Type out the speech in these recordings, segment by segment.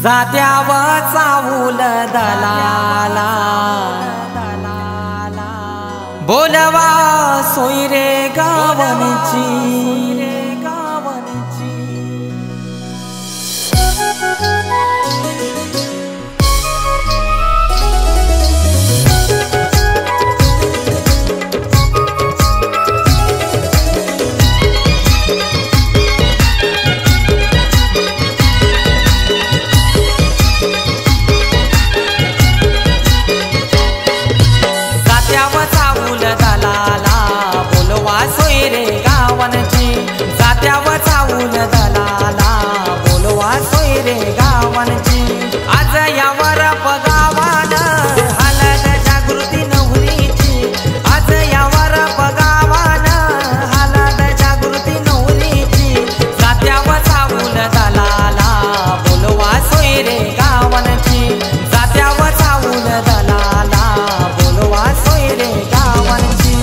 जात्याव चावूल दलाला बोलवा सोयरे गावनची जात्याव चावूल दलाला बोलवा सोयरे गावांची आज यावर पगावान हलद जागृती नवरीची आज यावर पगावान हलद जागृती नवरीची जात्याव चावूल दलाला बोलवा सोयरे गावांची जात्याव चावूल दलाला बोलवा सोयरे गावांची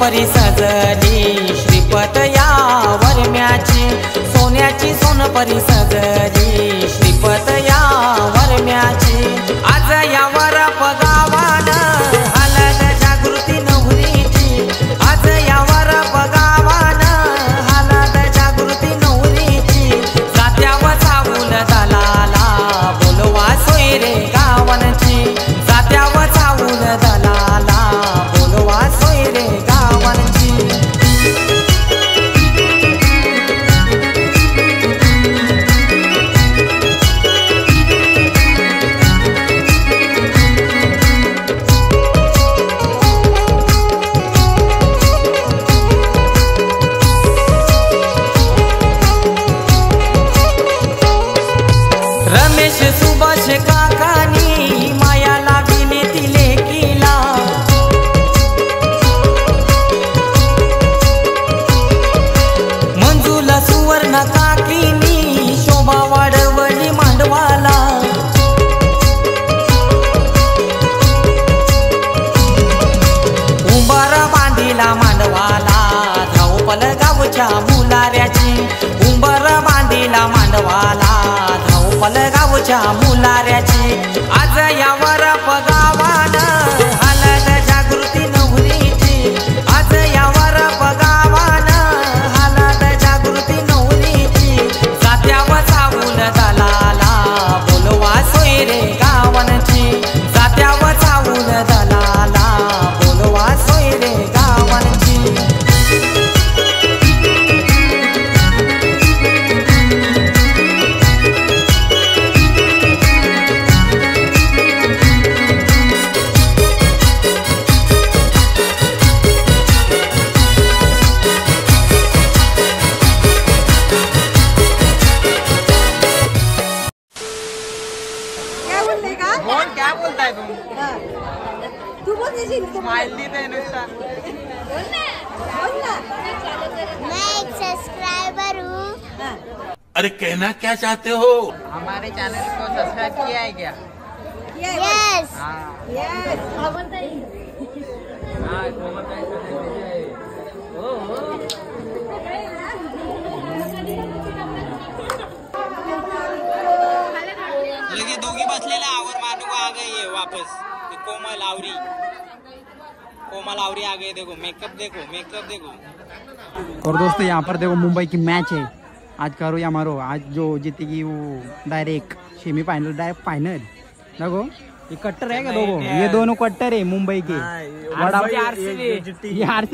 परी सजली श्रीपत या वरम्याची सोन्याची सोनपरी सजली श्रीपत या वरम्याची आज यावर पगावान हलद जागृती नवरीची आज यावर पगावान हलद जागृती नवरीची जात्याव चावूल दलाला बोलवा सोयरे गावांची जात्याव चावूल दलाला बोलवा सोयरे रमेश सुभाष काकानी मायाला विनती लेकीला मंजूला सुवर्ण काकीनी शोभा वाढवली मांडवाला उंबारा बांधिला मांडवाला धावपल गावच्या मुलाऱ्याची उंबारा बांधिला मांडवाला गावच्या मुलाऱ्याची आज यावर पगावान हलद जागृती नवरीची आज यावर पगावान हलद जागृती नवरीची जात्याव चावूल दलाला बोलवा सोयरे गावांची जात्याव चावूल दलाला बोलवा सोयरे गावांची क्या बोलता है तुम? तू बोल दीजिए स्माइल दी दे नुस्ता मैं एक सब्सक्राइबर हूँ। अरे कहना क्या चाहते हो? हमारे चैनल को सब्सक्राइब किया है क्या? यस यस लगे दोघी बसलेला आवर मानू आ गई है वापस कोमल आवरी आ गए। देखो मेकअप देखो। और दोस्तों यहाँ पर देखो मुंबई की मैच है। आज करो या मारो, आज जो जीतेगी वो डायरेक्ट सेमीफाइनल डायरेक्ट फाइनल। देखो ये कट्टर है क्या दोनों? ये दोनों कट्टर है मुंबई के।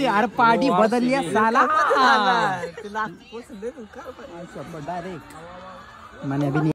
यार पार्टी बदल लिया साला। डायरेक्ट मैंने अभी